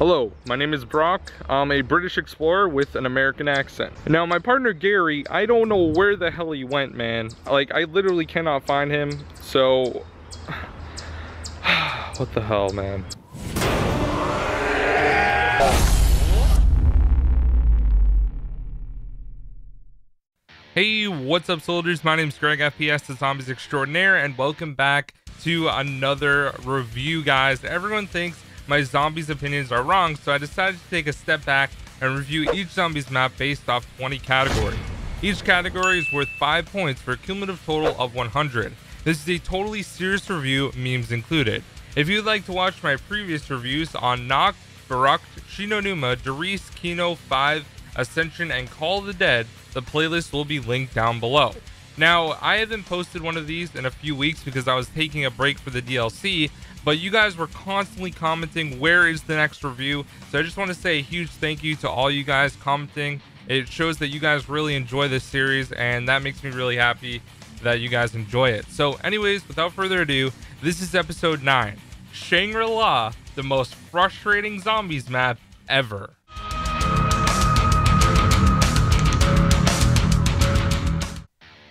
Hello, my name is Brock. I'm a British explorer with an American accent. Now my partner Gary, I don't know where the hell he went, man. Like, I literally cannot find him, so what the hell, man. Hey, what's up soldiers? My name is Greg, FPS the Zombies Extraordinaire, and welcome back to another review, guys. Everyone thinks my zombies opinions are wrong, so I decided to take a step back and review each zombies map based off 20 categories. Each category is worth 5 points for a cumulative total of 100. This is a totally serious review, memes included. If you'd like to watch my previous reviews on Noct, Verrückt, Shi No Numa, Der Riese, Kino 5, Ascension, and Call of the Dead, the playlist will be linked down below. Now, I haven't posted one of these in a few weeks because I was taking a break for the DLC, but you guys were constantly commenting where is the next review, so I just want to say a huge thank you to all you guys commenting. It shows that you guys really enjoy this series, and that makes me really happy that you guys enjoy it. So anyways, without further ado, this is episode 9, Shangri-La, the most frustrating zombies map ever.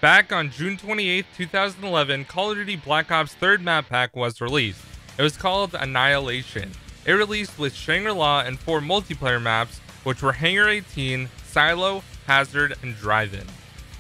Back on June 28, 2011, Call of Duty Black Ops 3rd map pack was released. It was called Annihilation. It released with Shangri-La and 4 multiplayer maps, which were Hangar 18, Silo, Hazard, and Drive-In.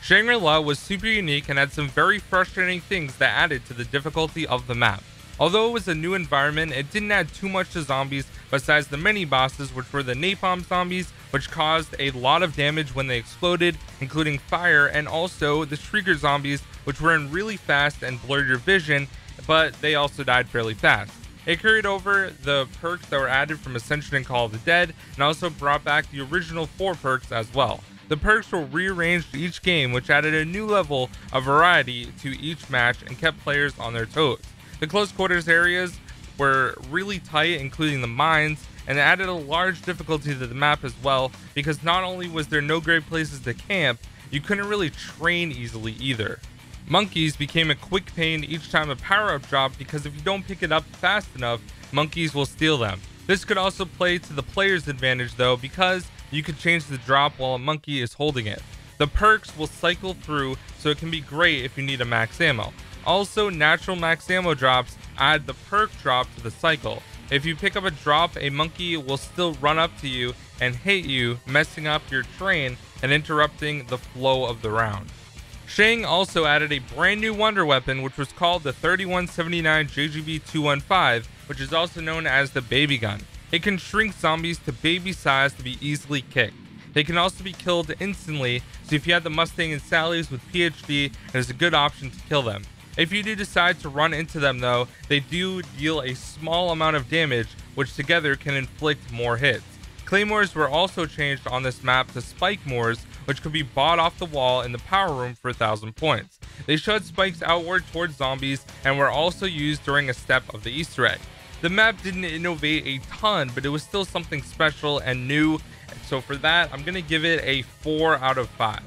Shangri-La was super unique and had some very frustrating things that added to the difficulty of the map. Although it was a new environment, it didn't add too much to zombies besides the mini bosses, which were the napalm zombies, which caused a lot of damage when they exploded, including fire, and also the shrieker zombies, which ran really fast and blurred your vision, but they also died fairly fast. It carried over the perks that were added from Ascension and Call of the Dead, and also brought back the original 4 perks as well. The perks were rearranged each game, which added a new level of variety to each match and kept players on their toes. The close quarters areas were really tight, including the mines, and it added a large difficulty to the map as well, because not only was there no great places to camp, you couldn't really train easily either. Monkeys became a quick pain each time a power-up dropped, because if you don't pick it up fast enough, monkeys will steal them. This could also play to the player's advantage though, because you could change the drop while a monkey is holding it. The perks will cycle through, so it can be great if you need a max ammo. Also, natural max ammo drops add the perk drop to the cycle. If you pick up a drop, a monkey will still run up to you and hit you, messing up your train and interrupting the flow of the round. Shang also added a brand new wonder weapon, which was called the 3179 JGB-215, which is also known as the baby gun. It can shrink zombies to baby size to be easily kicked. They can also be killed instantly, so if you have the Mustang and Sallies with PhD, it is a good option to kill them. If you do decide to run into them though, they do deal a small amount of damage, which together can inflict more hits. Claymores were also changed on this map to spike mores, which could be bought off the wall in the power room for 1,000 points. They shot spikes outward towards zombies and were also used during a step of the Easter egg. The map didn't innovate a ton, but it was still something special and new, so for that I'm gonna give it a 4 out of 5.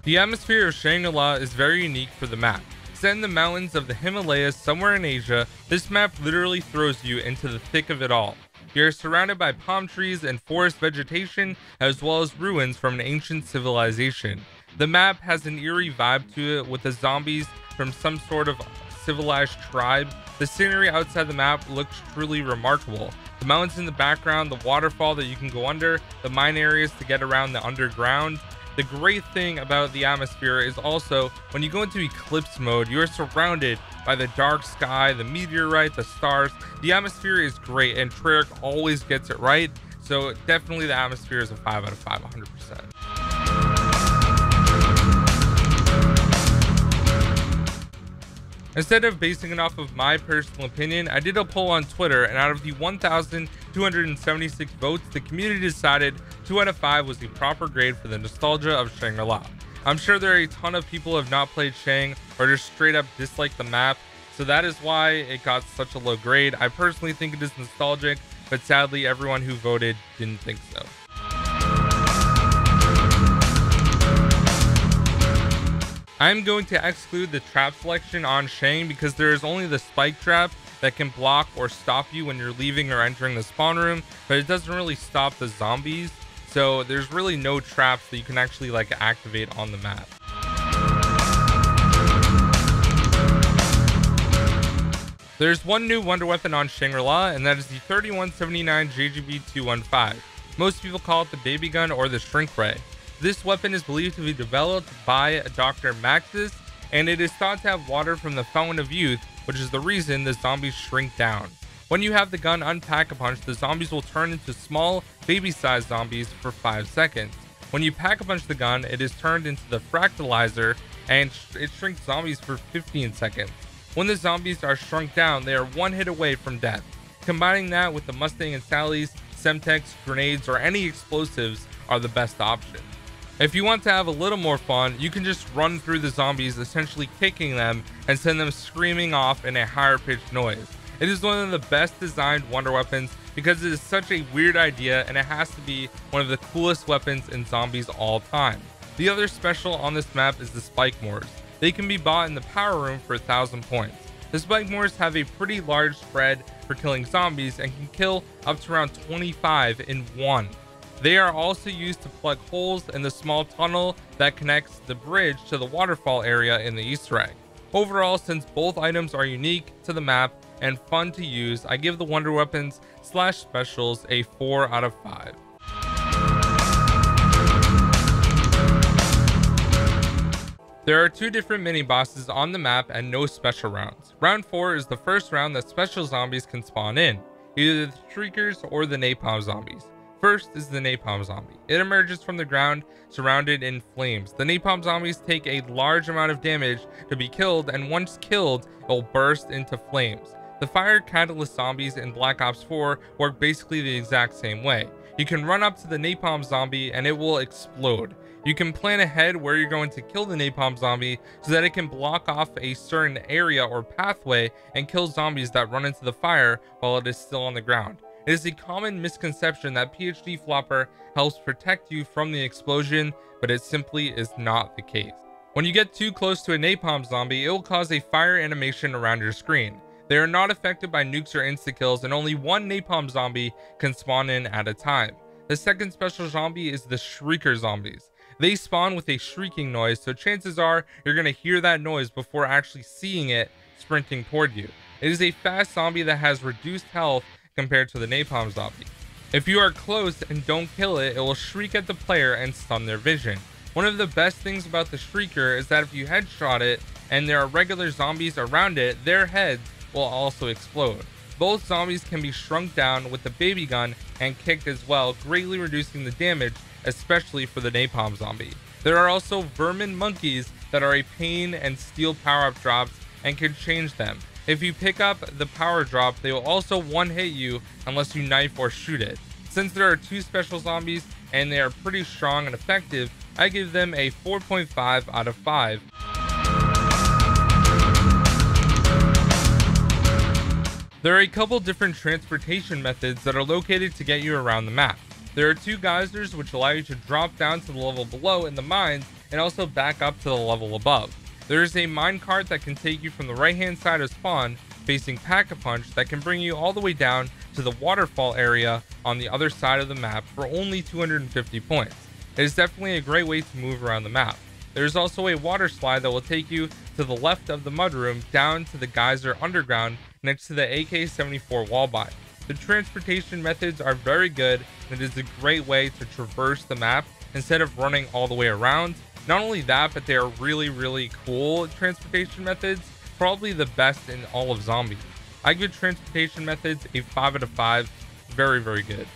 The atmosphere of Shangri-La is very unique for the map. Set in the mountains of the Himalayas somewhere in Asia, this map literally throws you into the thick of it all. You are surrounded by palm trees and forest vegetation, as well as ruins from an ancient civilization. The map has an eerie vibe to it, with the zombies from some sort of civilized tribe. The scenery outside the map looks truly remarkable. The mountains in the background, the waterfall that you can go under, the mine areas to get around the underground. The great thing about the atmosphere is also when you go into eclipse mode, you are surrounded by the dark sky, the meteorite, the stars. The atmosphere is great, and Treyarch always gets it right. So definitely the atmosphere is a 5 out of 5, 100%. Instead of basing it off of my personal opinion, I did a poll on Twitter, and out of the 1,276 votes, the community decided 2 out of 5 was the proper grade for the nostalgia of Shangri-La. I'm sure there are a ton of people who have not played Shang or just straight up dislike the map, so that is why it got such a low grade. I personally think it is nostalgic, but sadly everyone who voted didn't think so. I'm going to exclude the trap selection on Shang because there is only the spike trap that can block or stop you when you're leaving or entering the spawn room, but it doesn't really stop the zombies. So there's really no traps that you can actually like activate on the map. There's one new wonder weapon on Shangri-La, and that is the 3179 JGB-215. Most people call it the baby gun or the shrink ray. This weapon is believed to be developed by Dr. Maxis, and it is thought to have water from the Fountain of Youth, which is the reason the zombies shrink down. When you have the gun unpack-a-punch, the zombies will turn into small, baby-sized zombies for 5 seconds. When you pack-a-punch the gun, it is turned into the fractalizer, and it shrinks zombies for 15 seconds. When the zombies are shrunk down, they are one hit away from death. Combining that with the Mustang and Sally's, Semtex, grenades, or any explosives are the best option. If you want to have a little more fun, you can just run through the zombies, essentially kicking them and send them screaming off in a higher pitched noise. It is one of the best designed wonder weapons because it is such a weird idea and it has to be one of the coolest weapons in zombies all time. The other special on this map is the Spike Mores. They can be bought in the power room for 1,000 points. The Spike Mores have a pretty large spread for killing zombies and can kill up to around 25 in one. They are also used to plug holes in the small tunnel that connects the bridge to the waterfall area in the Easter egg. Overall, since both items are unique to the map and fun to use, I give the wonder weapons / specials a 4 out of 5. There are 2 different mini bosses on the map and no special rounds. Round 4 is the first round that special zombies can spawn in, either the Shriekers or the Napalm zombies. First is the Napalm zombie. It emerges from the ground surrounded in flames. The Napalm zombies take a large amount of damage to be killed, and once killed, it will burst into flames. The fire catalyst zombies in Black Ops 4 work basically the exact same way. You can run up to the Napalm zombie and it will explode. You can plan ahead where you're going to kill the Napalm zombie so that it can block off a certain area or pathway and kill zombies that run into the fire while it is still on the ground. It is a common misconception that PhD Flopper helps protect you from the explosion, but it simply is not the case. When you get too close to a Napalm zombie, it will cause a fire animation around your screen. They are not affected by nukes or insta-kills, and only one Napalm zombie can spawn in at a time. The second special zombie is the Shrieker zombies. They spawn with a shrieking noise, so chances are you're going to hear that noise before actually seeing it sprinting toward you. It is a fast zombie that has reduced health compared to the Napalm zombie. If you are close and don't kill it, it will shriek at the player and stun their vision. One of the best things about the Shrieker is that if you headshot it and there are regular zombies around it, their heads will also explode. Both zombies can be shrunk down with the baby gun and kicked as well, greatly reducing the damage, especially for the Napalm zombie. There are also vermin monkeys that are a pain and steal power-up drops and can change them. If you pick up the power drop, they will also one-hit you unless you knife or shoot it. Since there are 2 special zombies and they are pretty strong and effective, I give them a 4.5 out of 5. There are a couple different transportation methods that are located to get you around the map. There are 2 geysers which allow you to drop down to the level below in the mines and also back up to the level above. There is a minecart that can take you from the right hand side of spawn facing Pack-a-Punch that can bring you all the way down to the waterfall area on the other side of the map for only 250 points. It is definitely a great way to move around the map. There is also a water slide that will take you to the left of the mudroom down to the geyser underground next to the AK-74 wall buy. The transportation methods are very good, and it is a great way to traverse the map instead of running all the way around. Not only that, but they are really cool transportation methods, probably the best in all of zombies. I give transportation methods a 5 out of 5, very good.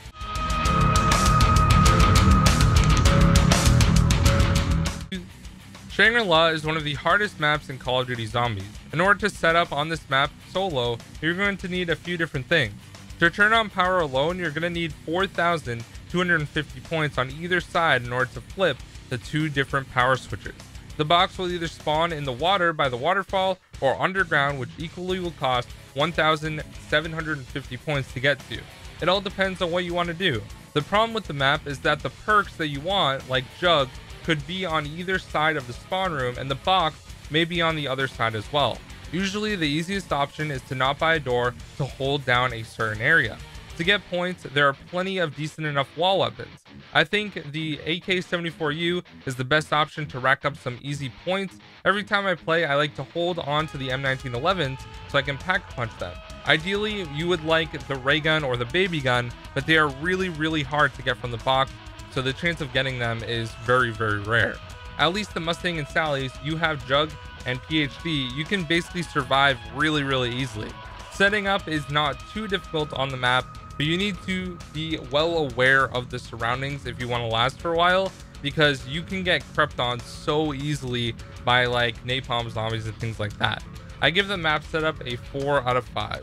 Shangri-La is one of the hardest maps in Call of Duty Zombies. In order to set up on this map solo, you're going to need a few different things. To turn on power alone, you're going to need 4,250 points on either side in order to flip the 2 different power switches. The box will either spawn in the water by the waterfall or underground, which equally will cost 1,750 points to get to. It all depends on what you want to do. The problem with the map is that the perks that you want, like Jug, could be on either side of the spawn room, and the box may be on the other side as well. Usually the easiest option is to not buy a door to hold down a certain area. To get points, there are plenty of decent enough wall weapons. I think the AK-74U is the best option to rack up some easy points. Every time I play, I like to hold on to the M1911s so I can pack punch them. Ideally, you would like the ray gun or the baby gun, but they are really hard to get from the box, so the chance of getting them is very rare. At least the Mustang and Sally's, you have Jug and PhD, you can basically survive really easily. Setting up is not too difficult on the map, but you need to be well aware of the surroundings if you want to last for a while, because you can get crept on so easily by like napalm zombies and things like that. I give the map setup a 4 out of 5.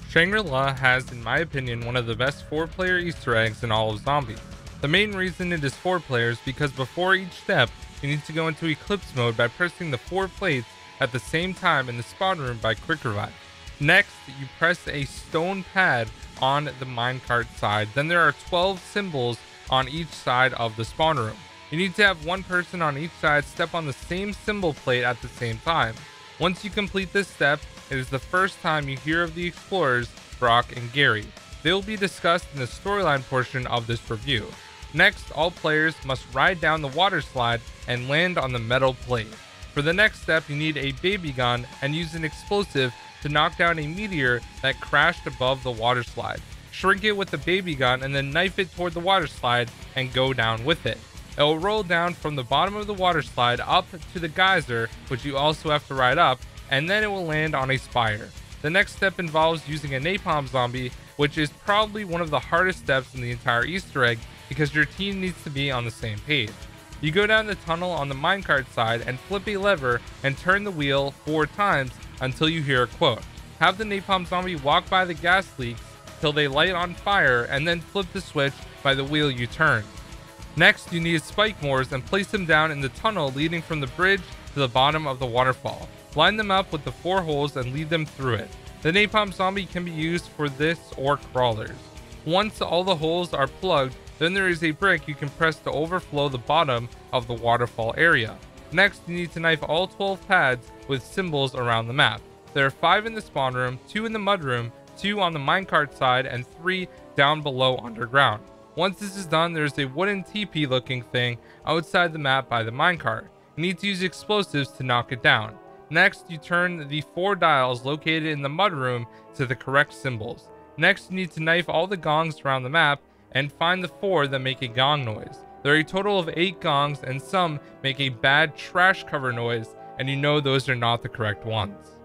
Shangri-La has, in my opinion, one of the best 4-player Easter eggs in all of Zombies. The main reason it is 4 players because before each step, you need to go into Eclipse mode by pressing the 4 plates at the same time in the spawn room by Quick Revive. Next, you press a stone pad on the minecart side. Then there are 12 symbols on each side of the spawn room. You need to have one person on each side step on the same symbol plate at the same time. Once you complete this step, it is the first time you hear of the explorers, Brock and Gary. They will be discussed in the storyline portion of this review. Next, all players must ride down the water slide and land on the metal plate. For the next step, you need a baby gun and use an explosive to knock down a meteor that crashed above the water slide. Shrink it with the baby gun and then knife it toward the water slide and go down with it. It will roll down from the bottom of the water slide up to the geyser, which you also have to ride up, and then it will land on a spire. The next step involves using a napalm zombie, which is probably one of the hardest steps in the entire Easter egg because your team needs to be on the same page. You go down the tunnel on the minecart side and flip a lever and turn the wheel 4 times until you hear a quote. Have the napalm zombie walk by the gas leaks till they light on fire and then flip the switch by the wheel you turn. Next, you need spike moors and place them down in the tunnel leading from the bridge to the bottom of the waterfall. Line them up with the 4 holes and lead them through it. The napalm zombie can be used for this or crawlers. Once all the holes are plugged, then there is a brick you can press to overflow the bottom of the waterfall area. Next, you need to knife all 12 pads with symbols around the map. There are 5 in the spawn room, 2 in the mud room, 2 on the minecart side, and 3 down below underground. Once this is done, there's a wooden TP looking thing outside the map by the minecart. You need to use explosives to knock it down. Next, you turn the 4 dials located in the mud room to the correct symbols. Next, you need to knife all the gongs around the map and find the 4 that make a gong noise. There are a total of 8 gongs and some make a bad trash cover noise, and you know those are not the correct ones.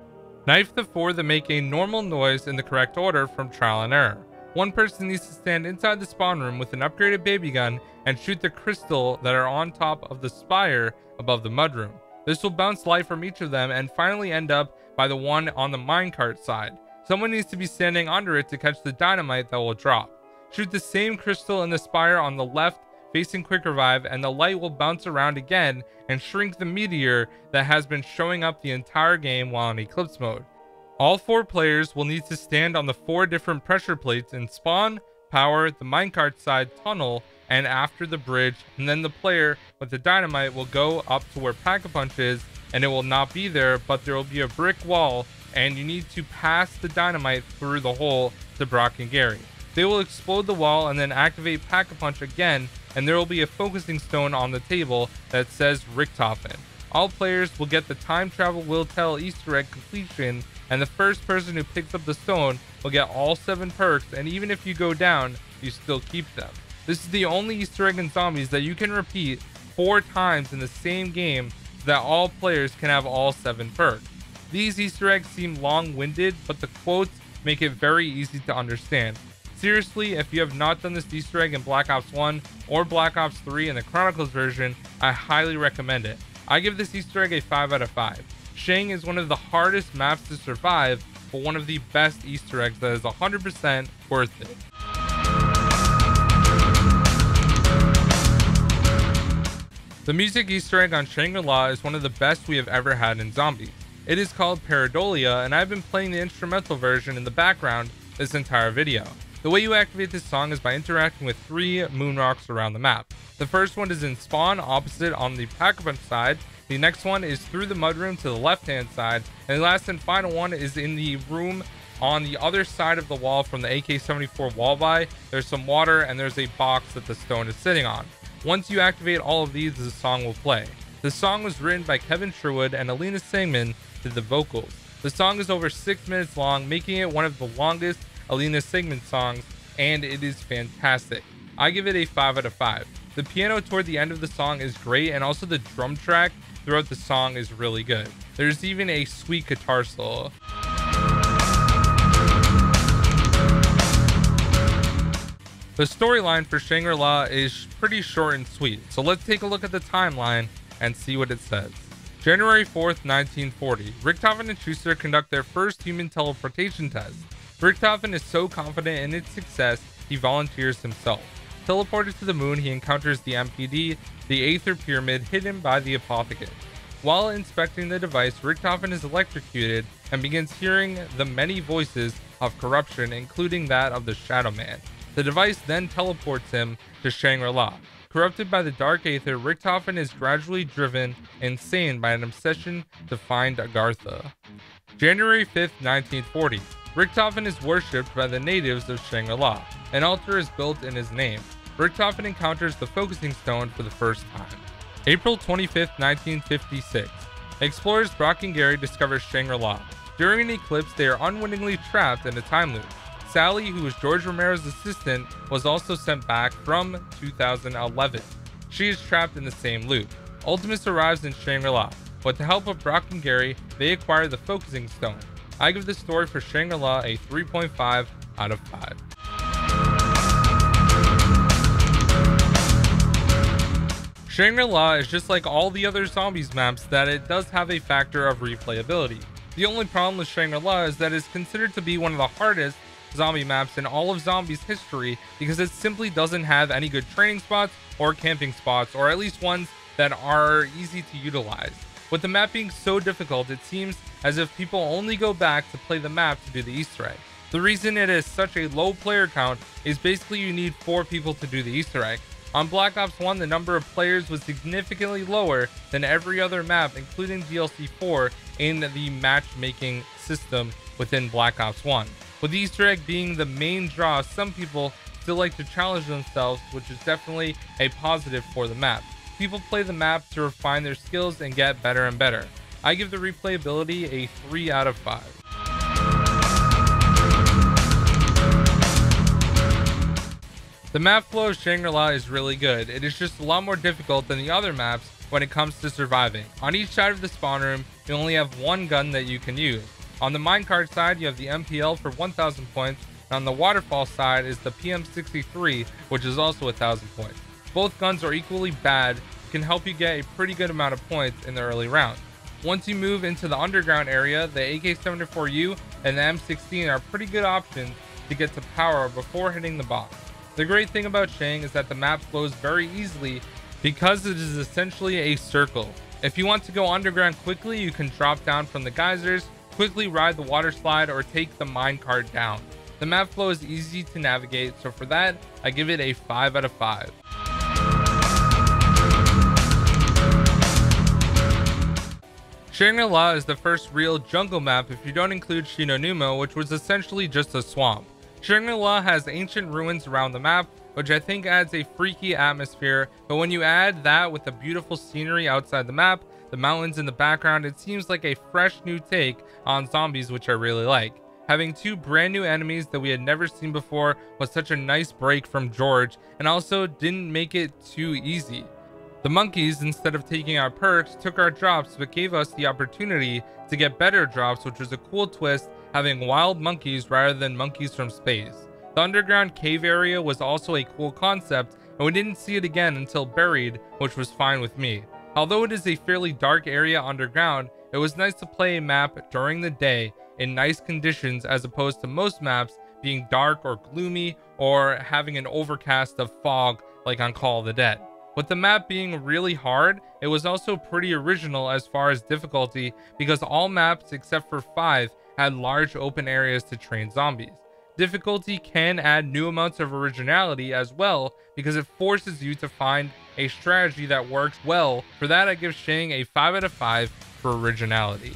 Knife the 4 that make a normal noise in the correct order from trial and error. One person needs to stand inside the spawn room with an upgraded baby gun and shoot the crystal that are on top of the spire above the mud room. This will bounce light from each of them and finally end up by the one on the minecart side. Someone needs to be standing under it to catch the dynamite that will drop. Shoot the same crystal in the spire on the left facing Quick Revive and the light will bounce around again and shrink the meteor that has been showing up the entire game while in Eclipse mode. All 4 players will need to stand on the 4 different pressure plates in spawn, power, the minecart side tunnel, and after the bridge, and then the player with the dynamite will go up to where Pack-a-Punch is and it will not be there, but there will be a brick wall and you need to pass the dynamite through the hole to Brock and Gary. They will explode the wall and then activate Pack-a-Punch again, and there will be a focusing stone on the table that says Richtofen. All players will get the time travel will tell Easter egg completion, and the first person who picks up the stone will get all 7 perks, and even if you go down, you still keep them. This is the only Easter egg in Zombies that you can repeat 4 times in the same game so that all players can have all 7 perks. These Easter eggs seem long-winded, but the quotes make it very easy to understand. Seriously, if you have not done this Easter egg in Black Ops 1 or Black Ops 3 in the Chronicles version, I highly recommend it. I give this Easter egg a 5 out of 5. Shang is one of the hardest maps to survive, but one of the best Easter eggs that is 100% worth it. The music Easter egg on Shangri-La is one of the best we have ever had in Zombies. It is called Pareidolia, and I've been playing the instrumental version in the background this entire video. The way you activate this song is by interacting with 3 moon rocks around the map. The first one is in spawn opposite on the Pack-a-Punch side, the next one is through the mudroom to the left hand side, and the last and final one is in the room on the other side of the wall from the AK-74 wall buy. There's some water and there's a box that the stone is sitting on. Once you activate all of these, the song will play. The song was written by Kevin Sherwood and Alina Singman did the vocals. The song is over 6 minutes long, making it one of the longest Alina Singman songs, and it is fantastic. I give it a 5 out of 5. The piano toward the end of the song is great, and also the drum track throughout the song is really good. There's even a sweet guitar solo. The storyline for Shangri-La is pretty short and sweet, so let's take a look at the timeline and see what it says. January 4th, 1940, Richtofen and Schuster conduct their first human teleportation test. Richtofen is so confident in its success, he volunteers himself. Teleported to the moon, he encounters the MPD, the Aether Pyramid hidden by the Apothecary. While inspecting the device, Richtofen is electrocuted and begins hearing the many voices of corruption, including that of the Shadow Man. The device then teleports him to Shangri-La. Corrupted by the Dark Aether, Richtofen is gradually driven insane by an obsession to find Agartha. January 5th, 1940. Richtofen is worshipped by the natives of Shangri-La. An altar is built in his name. Richtofen encounters the Focusing Stone for the first time. April 25th, 1956. Explorers Brock and Gary discover Shangri-La. During an eclipse, they are unwittingly trapped in a time loop. Sally, who was George Romero's assistant, was also sent back from 2011. She is trapped in the same loop. Ultimus arrives in Shangri-La. With the help of Brock and Gary, they acquire the Focusing Stone. I give the story for Shangri-La a 3.5 out of 5. Shangri-La is just like all the other Zombies maps that it does have a factor of replayability. The only problem with Shangri-La is that it's considered to be one of the hardest zombie maps in all of Zombies history because it simply doesn't have any good training spots or camping spots, or at least ones that are easy to utilize. With the map being so difficult, it seems as if people only go back to play the map to do the Easter egg. The reason it is such a low player count is basically you need 4 people to do the Easter egg. On Black Ops 1, the number of players was significantly lower than every other map, including DLC 4 in the matchmaking system within Black Ops 1. With the Easter egg being the main draw, some people still like to challenge themselves, which is definitely a positive for the map. People play the map to refine their skills and get better and better. I give the replayability a 3 out of 5. The map flow of Shangri-La is really good. It is just a lot more difficult than the other maps when it comes to surviving. On each side of the spawn room, you only have one gun that you can use. On the minecart side, you have the MPL for 1,000 points, and on the waterfall side is the PM63, which is also 1,000 points. Both guns are equally bad, can help you get a pretty good amount of points in the early rounds. Once you move into the underground area, the AK-74U and the M16 are pretty good options to get to power before hitting the boss. The great thing about Shang is that the map flows very easily because it is essentially a circle. If you want to go underground quickly, you can drop down from the geysers, quickly ride the water slide, or take the minecart down. The map flow is easy to navigate, so for that, I give it a 5 out of 5. Shangri-La is the first real jungle map if you don't include Shinonuma, which was essentially just a swamp. Shangri-La has ancient ruins around the map, which I think adds a freaky atmosphere, but when you add that with the beautiful scenery outside the map, the mountains in the background, it seems like a fresh new take on zombies, which I really like. Having 2 brand new enemies that we had never seen before was such a nice break from George, and also didn't make it too easy. The monkeys, instead of taking our perks, took our drops but gave us the opportunity to get better drops, which was a cool twist, having wild monkeys rather than monkeys from space. The underground cave area was also a cool concept, and we didn't see it again until Buried, which was fine with me. Although it is a fairly dark area underground, it was nice to play a map during the day in nice conditions as opposed to most maps being dark or gloomy or having an overcast of fog like on Call of the Dead. With the map being really hard, it was also pretty original as far as difficulty because all maps except for 5 had large open areas to train zombies. Difficulty can add new amounts of originality as well because it forces you to find a strategy that works well. For that, I give Shang a 5 out of 5 for originality.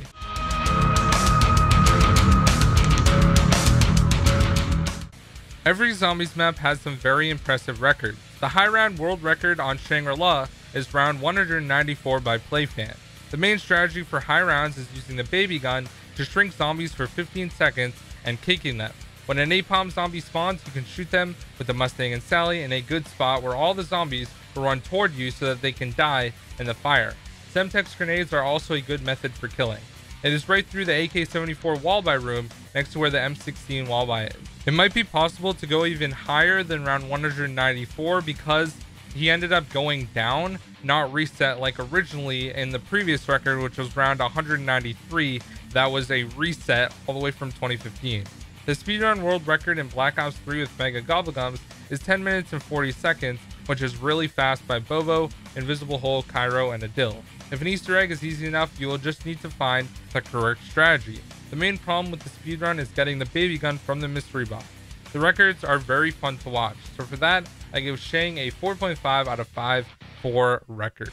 Every Zombies map has some very impressive records. The high round world record on Shangri-La is round 194 by PlayFan. The main strategy for high rounds is using the baby gun to shrink zombies for 15 seconds and kicking them. When a napalm zombie spawns, you can shoot them with the Mustang and Sally in a good spot where all the zombies will run toward you so that they can die in the fire. Semtex grenades are also a good method for killing. It is right through the AK-74 wallbuy room next to where the M16 wallbuy is. It might be possible to go even higher than round 194 because he ended up going down, not reset like originally in the previous record, which was round 193. That was a reset all the way from 2015. The speedrun world record in Black Ops 3 with Mega Gobblegums is 10 minutes and 40 seconds, which is really fast by Bobo, Invisible Hole, Cairo, and Adil. If an Easter egg is easy enough, you will just need to find the correct strategy. The main problem with the speedrun is getting the baby gun from the mystery box. The records are very fun to watch, so for that, I give Shang a 4.5 out of 5 for record.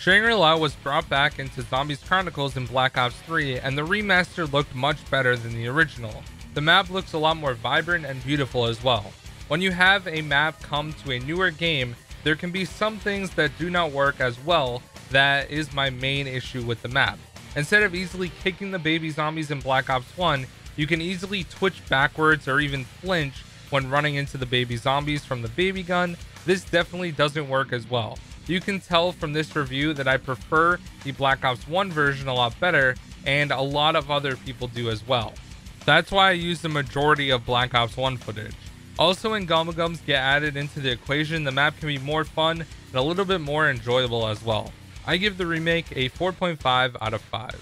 Shangri-La was brought back into Zombies Chronicles in Black Ops 3, and the remaster looked much better than the original. The map looks a lot more vibrant and beautiful as well. When you have a map come to a newer game, there can be some things that do not work as well. That is my main issue with the map. Instead of easily kicking the baby zombies in Black Ops 1, you can easily twitch backwards or even flinch when running into the baby zombies from the baby gun. This definitely doesn't work as well. You can tell from this review that I prefer the Black Ops 1 version a lot better, and a lot of other people do as well. That's why I use the majority of Black Ops 1 footage. Also, when Gobblegums get added into the equation, the map can be more fun and a little bit more enjoyable as well. I give the remake a 4.5 out of 5.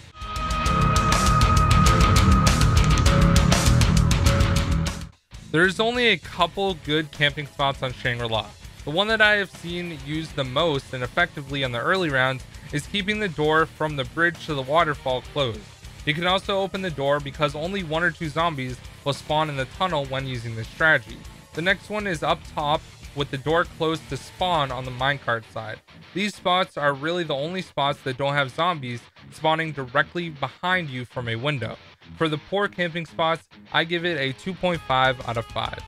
There's only a couple good camping spots on Shangri-La. The one that I have seen used the most and effectively on the early rounds is keeping the door from the bridge to the waterfall closed. You can also open the door because only 1 or 2 zombies will spawn in the tunnel when using this strategy. The next one is up top with the door closed to spawn on the minecart side. These spots are really the only spots that don't have zombies spawning directly behind you from a window. For the poor camping spots, I give it a 2.5 out of 5.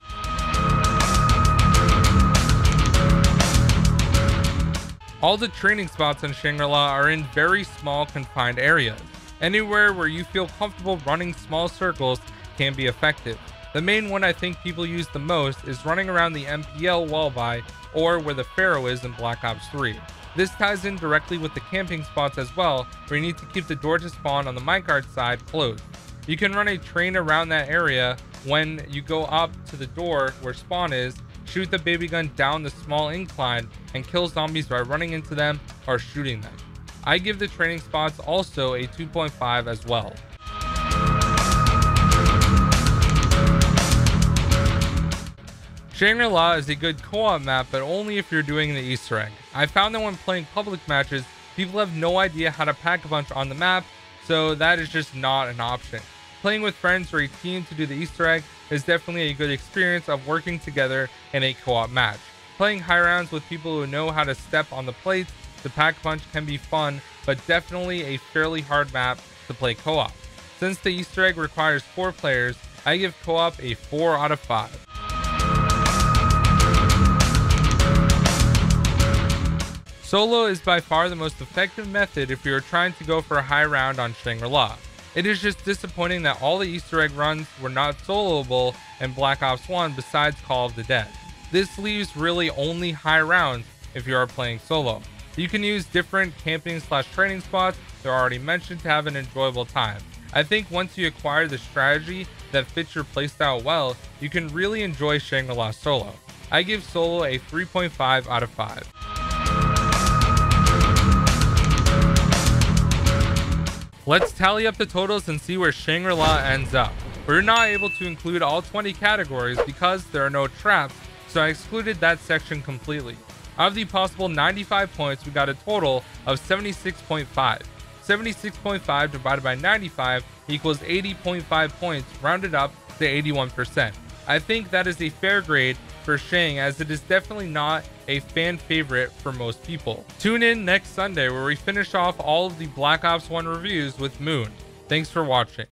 All the training spots in Shangri-La are in very small confined areas. Anywhere where you feel comfortable running small circles can be effective. The main one I think people use the most is running around the MPL wallbuy or where the Pharaoh is in Black Ops 3. This ties in directly with the camping spots as well, where you need to keep the door to spawn on the minecart side closed. You can run a train around that area when you go up to the door where spawn is, shoot the baby gun down the small incline, and kill zombies by running into them or shooting them. I give the training spots also a 2.5 as well. Shangri-La is a good co-op map, but only if you're doing the Easter egg. I found that when playing public matches, people have no idea how to pack a punch on the map, so that is just not an option. Playing with friends or a team to do the Easter egg is definitely a good experience of working together in a co-op match. Playing high rounds with people who know how to step on the plates to pack punch can be fun, but definitely a fairly hard map to play co-op. Since the Easter egg requires 4 players, I give co-op a 4 out of 5. Solo is by far the most effective method if you are trying to go for a high round on Shangri-La. It is just disappointing that all the Easter egg runs were not soloable in Black Ops 1 besides Call of the Dead. This leaves really only high rounds if you are playing solo. You can use different camping/training spots that are already mentioned to have an enjoyable time. I think once you acquire the strategy that fits your playstyle well, you can really enjoy Shangri-La solo. I give solo a 3.5 out of 5. Let's tally up the totals and see where Shangri-La ends up. We're not able to include all 20 categories because there are no traps, so I excluded that section completely. Out of the possible 95 points, we got a total of 76.5. 76.5 divided by 95 equals 80.5 points, rounded up to 81%. I think that is a fair grade for Shang, as it is definitely not a fan favorite for most people. Tune in next Sunday where we finish off all of the Black Ops 1 reviews with Moon. Thanks for watching.